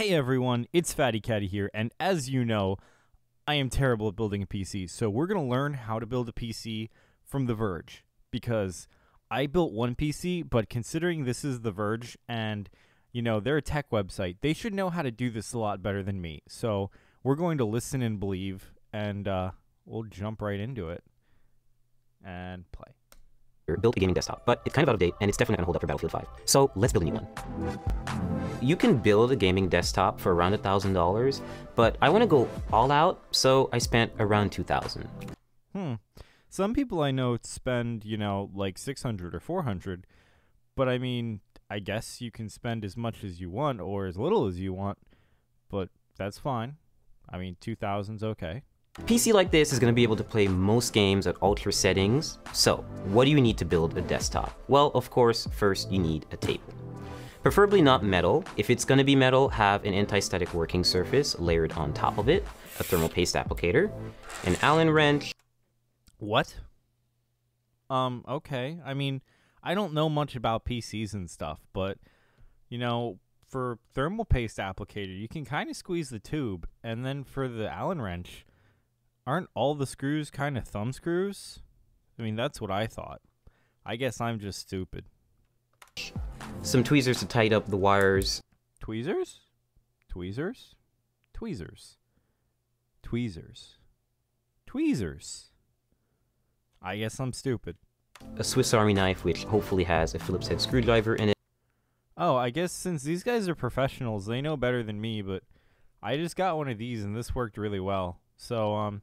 Hey everyone, it's Faticati here, and as you know, I am terrible at building a PC, so we're going to learn how to build a PC from The Verge, because I built one PC, but considering this is The Verge, and, you know, they're a tech website, they should know how to do this a lot better than me, so we're going to listen and believe, and we'll jump right into it, and play. Built a gaming desktop, but it's kind of out of date, and it's definitely going to hold up for Battlefield 5. So let's build a new one. You can build a gaming desktop for around $1,000, but I want to go all out, so I spent around $2,000. Some people I know spend, you know, like 600 or 400, but I mean, I guess you can spend as much as you want or as little as you want, but that's fine. I mean, 2,000's okay. A PC like this is going to be able to play most games at ultra settings. So what do you need to build a desktop? Well, of course, first you need a table. Preferably not metal. If it's going to be metal, have an anti-static working surface layered on top of it, a thermal paste applicator, an Allen wrench. What? Okay. I mean, I don't know much about PCs and stuff, but, you know, for thermal paste applicator, you can kind of squeeze the tube, and then for the Allen wrench, aren't all the screws kind of thumb screws? I mean, that's what I thought. I guess I'm just stupid. Some tweezers to tighten up the wires. Tweezers? Tweezers? Tweezers. Tweezers. Tweezers. I guess I'm stupid. A Swiss Army knife, which hopefully has a Phillips head screwdriver in it. Oh, I guess since these guys are professionals, they know better than me, but I just got one of these and this worked really well. So,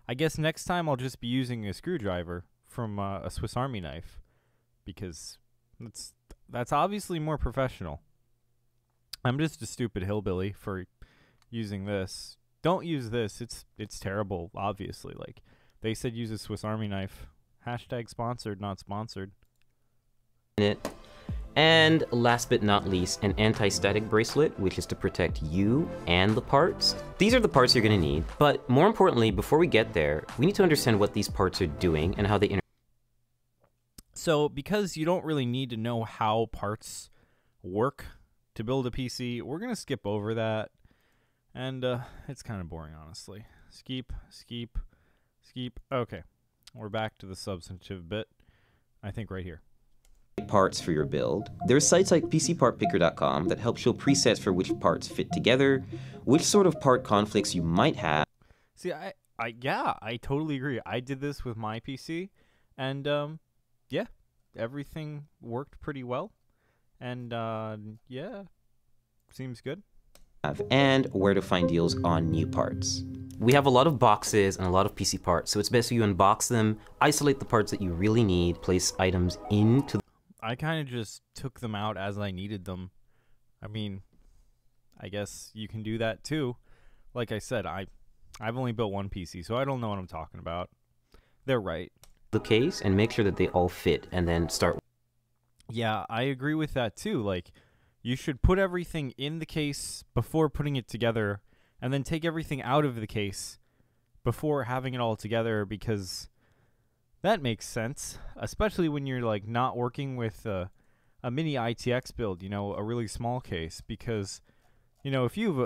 I guess next time I'll just be using a screwdriver from a Swiss Army knife, because that's obviously more professional. I'm just a stupid hillbilly for using this. Don't use this. It's terrible, obviously. Like, they said use a Swiss Army knife. Hashtag sponsored, not sponsored. And last but not least, an anti-static bracelet, which is to protect you and the parts. These are the parts you're going to need, but more importantly, before we get there, we need to understand what these parts are doing and how they So, because you don't really need to know how parts work to build a PC, we're going to skip over that, and it's kind of boring, honestly. Skip. Okay, we're back to the substantive bit, I think right here. Parts for your build. There's sites like PCPartPicker.com that help show presets for which parts fit together, which sort of part conflicts you might have. See, I totally agree. I did this with my PC, and yeah, everything worked pretty well, and yeah, seems good. And where to find deals on new parts. We have a lot of boxes and a lot of PC parts, so it's best you unbox them, isolate the parts that you really need, place items into. I kind of just took them out as I needed them. I mean, I guess you can do that too. Like I said, I've only built one PC, so I don't know what I'm talking about. They're right. The case and make sure that they all fit and then start. Yeah, I agree with that too. Like, you should put everything in the case before putting it together, and then take everything out of the case before having it all together, because that makes sense, especially when you're like not working with a mini ITX build, you know, a really small case, because, you know, if you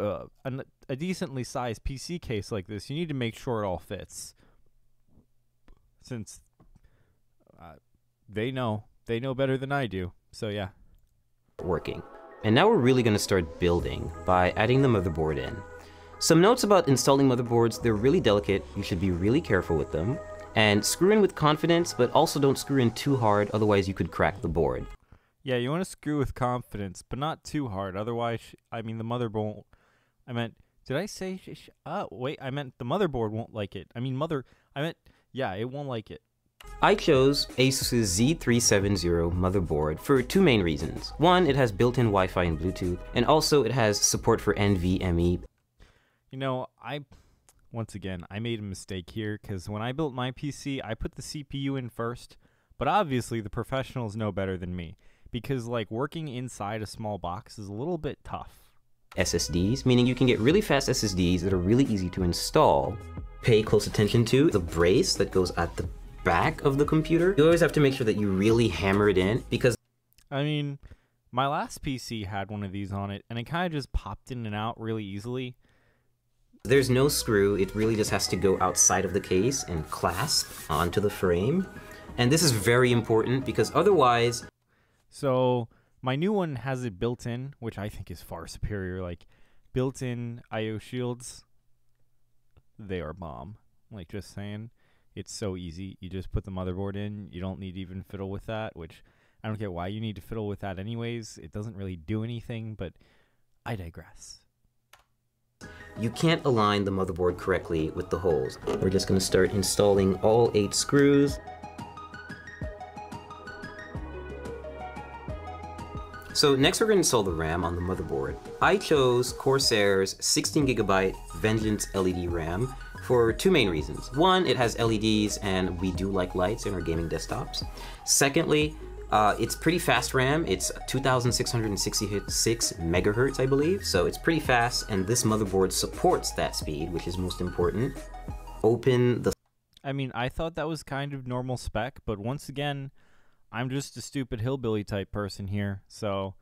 have a decently sized PC case like this, you need to make sure it all fits, since they know better than I do. So yeah, working. And now we're really going to start building by adding the motherboard in. Some notes about installing motherboards: they're really delicate, you should be really careful with them. And screw in with confidence, but also don't screw in too hard, otherwise you could crack the board. Yeah, you want to screw with confidence, but not too hard, otherwise, I mean, the motherboard won't, did I say, wait, I meant the motherboard won't like it. Yeah, it won't like it. I chose Asus's Z370 motherboard for two main reasons. One, it has built-in Wi-Fi and Bluetooth, and also it has support for NVMe. You know, once again, I made a mistake here, because when I built my PC, I put the CPU in first, but obviously the professionals know better than me, because, like, working inside a small box is a little bit tough. SSDs, meaning you can get really fast SSDs that are really easy to install. Pay close attention to the brace that goes at the back of the computer. You always have to make sure that you really hammer it in, because, I mean, My last PC had one of these on it, and it kind of just popped in and out really easily. There's no screw, it really just has to go outside of the case and clasp onto the frame. And this is very important because otherwise... So my new one has it built in, which I think is far superior. Like, built-in I/O shields, they are bomb. Like, just saying, it's so easy. You just put the motherboard in. You don't need to even fiddle with that, which I don't get why you need to fiddle with that anyways. It doesn't really do anything, but I digress. You can't align the motherboard correctly with the holes. We're just going to start installing all 8 screws. So next we're going to install the RAM on the motherboard. I chose Corsair's 16GB Vengeance LED RAM for 2 main reasons. One, it has LEDs and we do like lights in our gaming desktops. Secondly, it's pretty fast RAM. It's 2666 megahertz, I believe, so it's pretty fast, and this motherboard supports that speed, which is most important. Open the... I mean, I thought that was kind of normal spec, but once again, I'm just a stupid hillbilly type person here, so,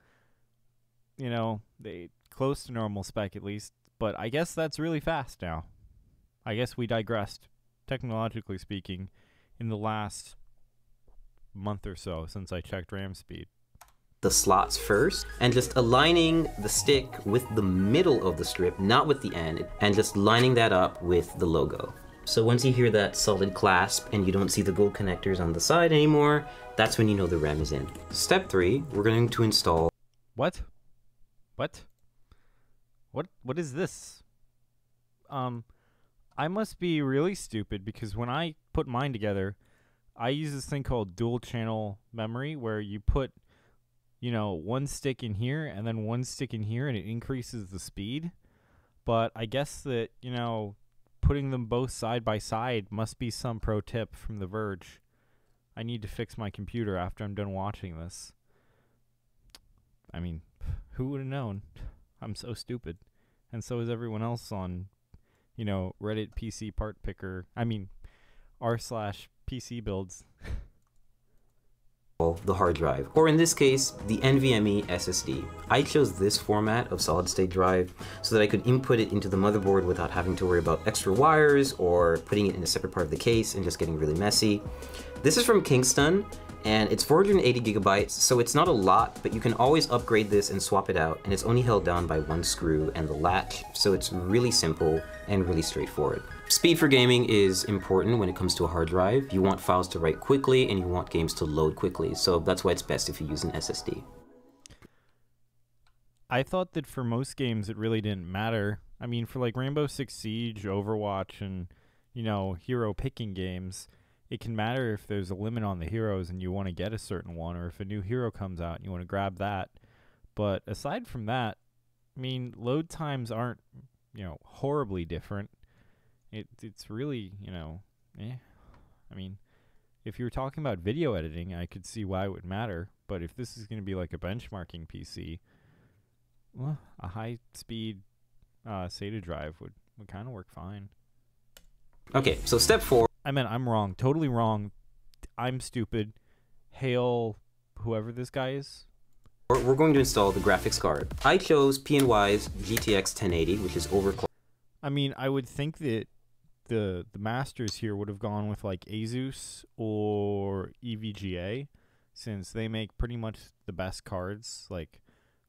you know, they close to normal spec at least, but I guess that's really fast now. I guess we digressed, technologically speaking, in the last month or so since I checked RAM speed. The slots first, and just aligning the stick with the middle of the strip, not with the end, and just lining that up with the logo. So once you hear that solid clasp and you don't see the gold connectors on the side anymore, that's when you know the RAM is in. Step 3, we're going to install... What? What is this? I must be really stupid because when I put mine together, I use this thing called dual channel memory where you put, you know, one stick in here and then one stick in here and it increases the speed. But I guess that, you know, putting them both side by side must be some pro tip from The Verge. I need to fix my computer after I'm done watching this. I mean, who would have known? I'm so stupid. And so is everyone else on, you know, Reddit PC part picker. I mean, r/PC builds. The hard drive, or in this case, the NVMe SSD. I chose this format of solid-state drive so that I could input it into the motherboard without having to worry about extra wires or putting it in a separate part of the case and just getting really messy. This is from Kingston, and it's 480 gigabytes, so it's not a lot, but you can always upgrade this and swap it out, and it's only held down by 1 screw and the latch, so it's really simple and really straightforward. Speed for gaming is important when it comes to a hard drive. You want files to write quickly and you want games to load quickly, so that's why it's best if you use an SSD. I thought that for most games it really didn't matter. I mean, for like Rainbow Six Siege, Overwatch, and, you know, hero picking games, it can matter if there's a limit on the heroes and you want to get a certain one, or if a new hero comes out and you want to grab that. But aside from that, I mean, load times aren't, you know, horribly different. It's really, you know, I mean, if you were talking about video editing, I could see why it would matter. But if this is going to be like a benchmarking PC, well, a high-speed SATA drive would kind of work fine. Okay, so step 4. I mean, I'm wrong. Totally wrong. I'm stupid. Hail whoever this guy is. We're going to install the graphics card. I chose PNY's GTX 1080, which is overclocked. I mean, I would think that the masters here would have gone with like Asus or EVGA, since they make pretty much the best cards, like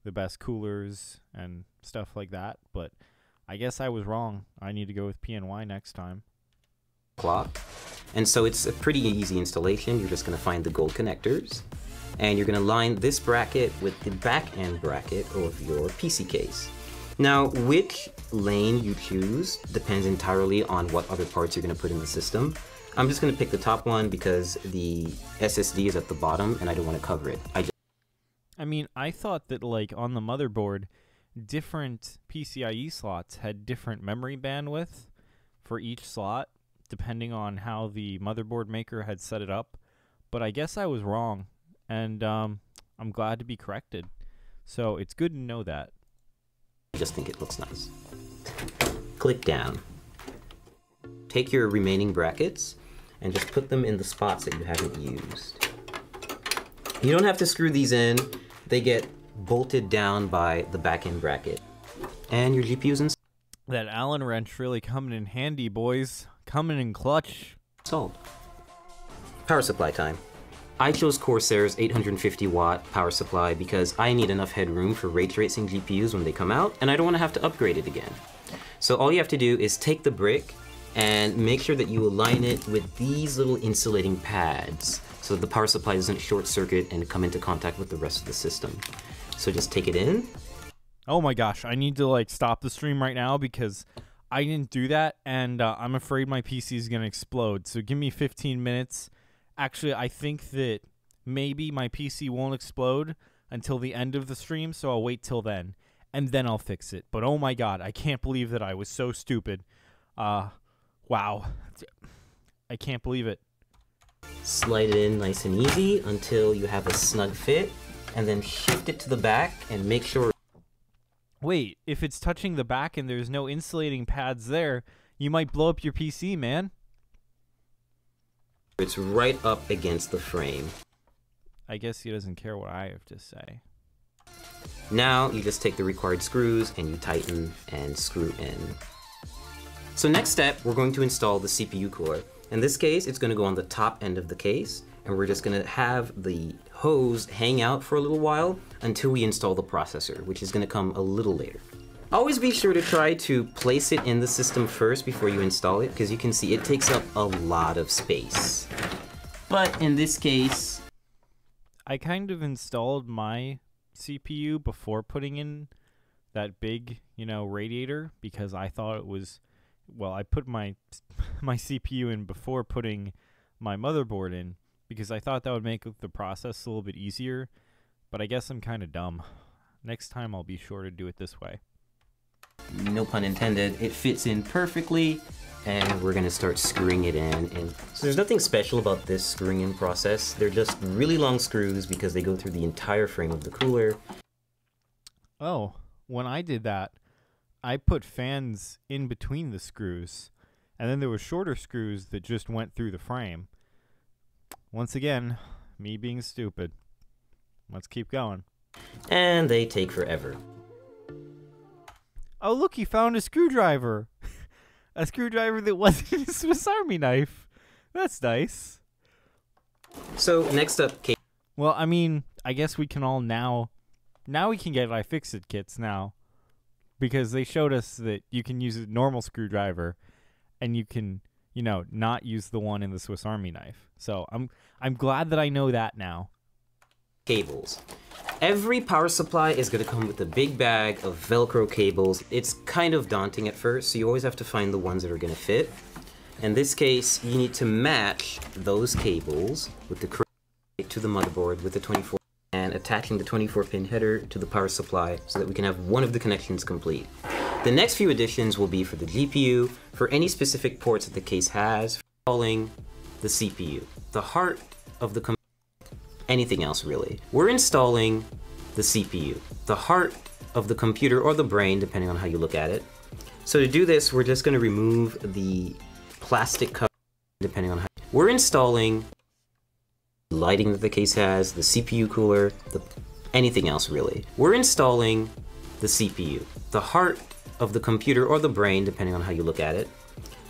the best coolers and stuff like that. But I guess I was wrong. I need to go with PNY next time. Clock. And so it's a pretty easy installation. You're just going to find the gold connectors, and you're going to line this bracket with the back end bracket of your PC case. Now, which lane you choose depends entirely on what other parts you're going to put in the system. I'm just going to pick the top one because the SSD is at the bottom and I don't want to cover it. I mean, I thought that like on the motherboard, different PCIe slots had different memory bandwidth for each slot, depending on how the motherboard maker had set it up. But I guess I was wrong, and I'm glad to be corrected. So it's good to know that. I just think it looks nice. Click down. Take your remaining brackets and just put them in the spots that you haven't used. You don't have to screw these in. They get bolted down by the back-end bracket. And your GPU's That Allen wrench really coming in handy, boys. Coming in clutch. installed. Power supply time. I chose Corsair's 850 watt power supply because I need enough headroom for ray tracing GPUs when they come out, and I don't want to have to upgrade it again. So all you have to do is take the brick and make sure that you align it with these little insulating pads so that the power supply doesn't short circuit and come into contact with the rest of the system. So just take it in. Oh my gosh, I need to like stop the stream right now because I didn't do that, and I'm afraid my PC is going to explode. So give me 15 minutes. Actually, I think that maybe my PC won't explode until the end of the stream, so I'll wait till then, and then I'll fix it. But oh my god, I can't believe that I was so stupid. Wow. I can't believe it. Slide it in nice and easy until you have a snug fit, and then shift it to the back and make sure... Wait, if it's touching the back and there's no insulating pads there, you might blow up your PC, man. It's right up against the frame. I guess he doesn't care what I have to say. Now you just take the required screws and you tighten and screw in. So next step, we're going to install the CPU cooler. In this case, it's going to go on the top end of the case, and we're just going to have the hose hang out for a little while until we install the processor, which is going to come a little later. Always be sure to try to place it in the system first before you install it, because you can see it takes up a lot of space. But in this case, I kind of installed my CPU before putting in that big, radiator, because I thought it was, well, I put my CPU in before putting my motherboard in, because I thought that would make the process a little bit easier, but I guess I'm kind of dumb. Next time I'll be sure to do it this way. No pun intended, it fits in perfectly, and we're gonna start screwing it in. And so there's nothing special about this screwing in process. They're just really long screws because they go through the entire frame of the cooler. Oh, when I did that, I put fans in between the screws, and then there were shorter screws that just went through the frame. Once again, me being stupid. Let's keep going. And they take forever. Oh, look, he found a screwdriver. A screwdriver that wasn't a Swiss Army knife. That's nice. So, next up, well, I mean, I guess we can all now we can get iFixit kits now. Because they showed us that you can use a normal screwdriver and you can, not use the one in the Swiss Army knife. So, I'm glad that I know that now. Cables. Every power supply is going to come with a big bag of Velcro cables. It's kind of daunting at first, so you always have to find the ones that are going to fit. In this case, you need to match those cables with the correct to the motherboard with the 24 and attaching the 24-pin header to the power supply so that we can have one of the connections complete. The next few additions will be for the GPU, for any specific ports that the case has, installing the CPU, the heart of the computer. Anything else really. We're installing the CPU, the heart of the computer or the brain, depending on how you look at it. So to do this, we're just going to remove the plastic cover, depending on how. We're installing the lighting that the case has, the CPU cooler, anything else really. We're installing the CPU, the heart of the computer or the brain, depending on how you look at it.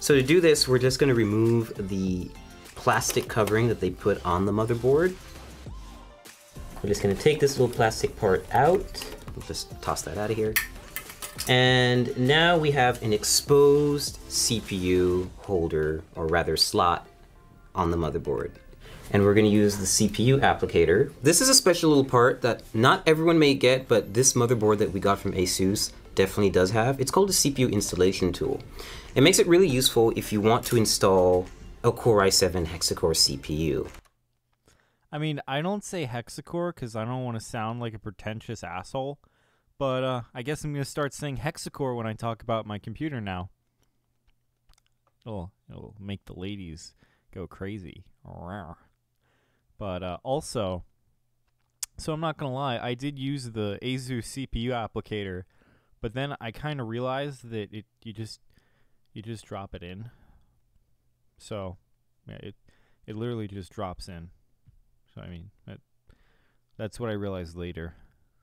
So to do this, we're just going to remove the plastic covering that they put on the motherboard. We're just going to take this little plastic part out. We'll just toss that out of here. And now we have an exposed CPU holder, or rather slot, on the motherboard. And we're going to use the CPU applicator. This is a special little part that not everyone may get, but this motherboard that we got from ASUS definitely does have. It's called a CPU installation tool. It makes it really useful if you want to install a Core i7 hexa-core CPU. I mean, I don't say hexacore because I don't want to sound like a pretentious asshole, but I guess I'm going to start saying hexacore when I talk about my computer now. It'll make the ladies go crazy. But also, so I'm not going to lie, I did use the ASUS CPU applicator, but then I kind of realized that you just drop it in. So, yeah, it literally just drops in. So I mean, that's what I realized later.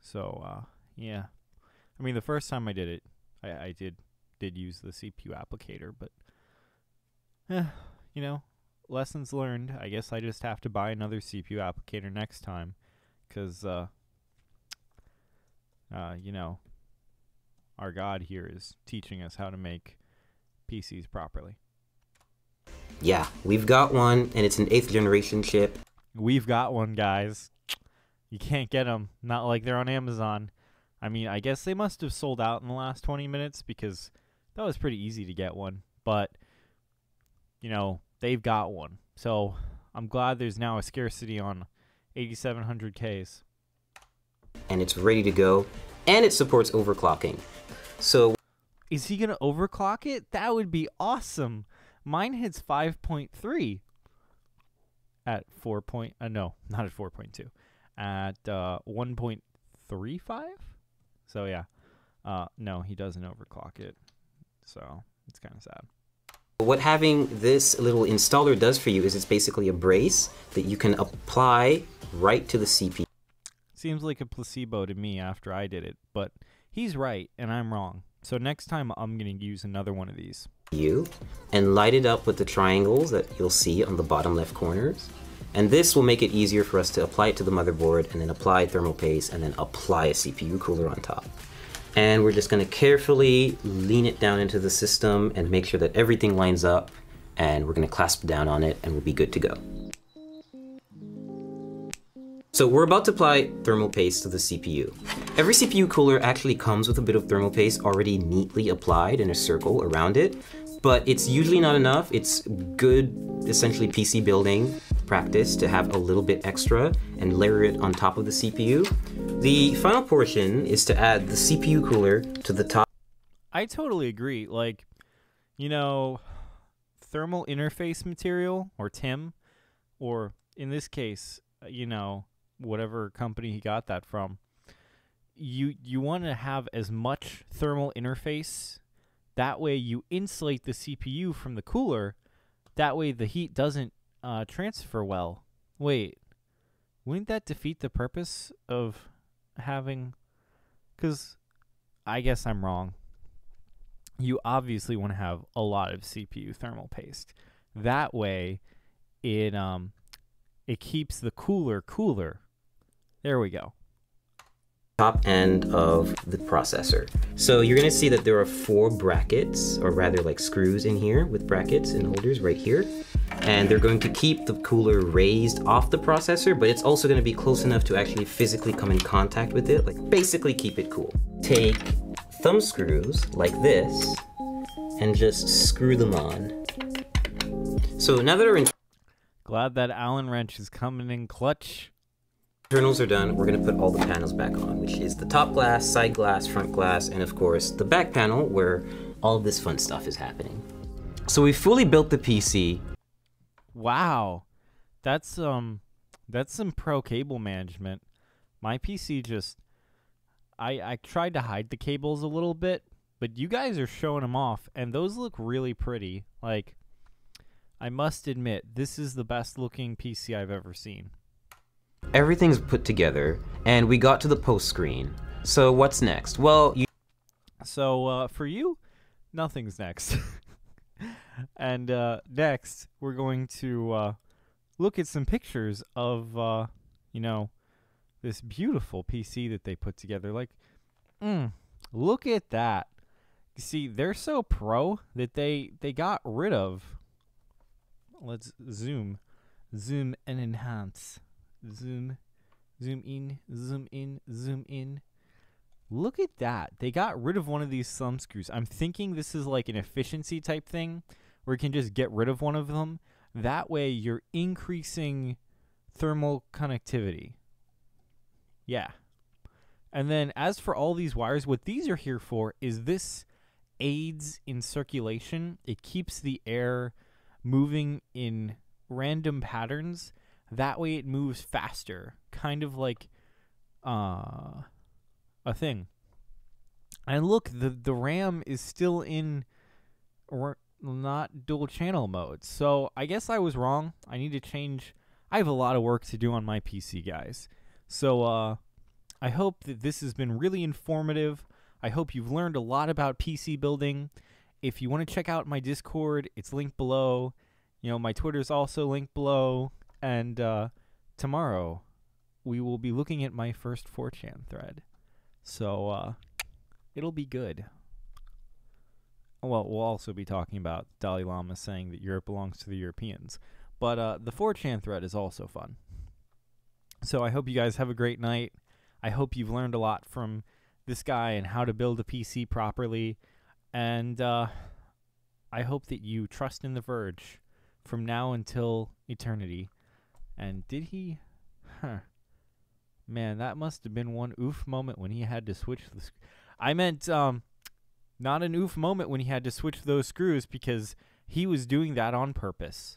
So yeah. I mean, the first time I did it, I did use the CPU applicator, but you know, lessons learned. I guess I just have to buy another CPU applicator next time, because you know, our God here is teaching us how to make PCs properly. Yeah, we've got one, and it's an 8th generation chip. We've got one, guys. You can't get them. Not like they're on Amazon. I mean, I guess they must have sold out in the last 20 minutes, because that was pretty easy to get one. But, you know, they've got one. So I'm glad there's now a scarcity on 8700Ks. And it's ready to go, and it supports overclocking. So is he going to overclock it? That would be awesome. Mine hits 5.3 at 4 point, no, not at 4.2, at 1.35. So yeah, no, he doesn't overclock it. So it's kind of sad. what having this little installer does for you is it's basically a brace that you can apply right to the CPU. Seems like a placebo to me after I did it, but he's right and I'm wrong. So next time I'm going to use another one of these. And light it up with the triangles that you'll see on the bottom left corners. And this will make it easier for us to apply it to the motherboard and then apply thermal paste and then apply a CPU cooler on top. And we're just going to carefully lean it down into the system and make sure that everything lines up, and we're going to clasp down on it and we'll be good to go. So we're about to apply thermal paste to the CPU. Every CPU cooler actually comes with a bit of thermal paste already neatly applied in a circle around it, but it's usually not enough. It's good, essentially PC building practice to have a little bit extra and layer it on top of the CPU. The final portion is to add the CPU cooler to the top. I totally agree. Like, you know, thermal interface material, or TIM, or in this case, you know, whatever company he got that from, you want to have as much thermal interface. That way you insulate the CPU from the cooler. That way the heat doesn't transfer well. Wait, wouldn't that defeat the purpose of having... Because I guess I'm wrong. You obviously want to have a lot of CPU thermal paste. That way it keeps the cooler cooler. There we go. Top end of the processor. So you're going to see that there are 4 brackets, or rather like screws in here with brackets and holders right here. And they're going to keep the cooler raised off the processor, but it's also going to be close enough to actually physically come in contact with it, like basically keep it cool. Take thumb screws like this and just screw them on. So now that our Glad that Allen wrench is coming in clutch. internals are done, we're going to put all the panels back on, which is the top glass, side glass, front glass, and of course the back panel where all of this fun stuff is happening. So we fully built the PC. Wow. That's some pro cable management. My PC just... I tried to hide the cables a little bit, but you guys are showing them off, and those look really pretty. Like, I must admit, this is the best looking PC I've ever seen. Everything's put together, and we got to the post screen. So what's next? Well, So for you, nothing's next. And next, we're going to look at some pictures of, you know, this beautiful PC that they put together. Like, look at that. You see, they're so pro that they got rid of... Let's zoom and enhance. Zoom in, zoom in, zoom in. Look at that. They got rid of one of these thumb screws. I'm thinking this is like an efficiency type thing where you can just get rid of one of them. That way you're increasing thermal connectivity. Yeah. And then as for all these wires, what these are here for is this aids in circulation. It keeps the air moving in random patterns. That way it moves faster, kind of like a thing. And look, the RAM is still in not dual channel mode. So I guess I was wrong. I need to change. I have a lot of work to do on my PC, guys. So I hope that this has been really informative. I hope you've learned a lot about PC building. If you want to check out my Discord, it's linked below. My Twitter is also linked below. And tomorrow, we will be looking at my first 4chan thread. So it'll be good. Well, we'll also be talking about Dalai Lama saying that Europe belongs to the Europeans. But the 4chan thread is also fun. So I hope you guys have a great night. I hope you've learned a lot from this guy and how to build a PC properly. And I hope that you trust in the Verge from now until eternity. And did he? Man, that must have been one oof moment when he had to switch the... I meant not an oof moment when he had to switch those screws, because he was doing that on purpose.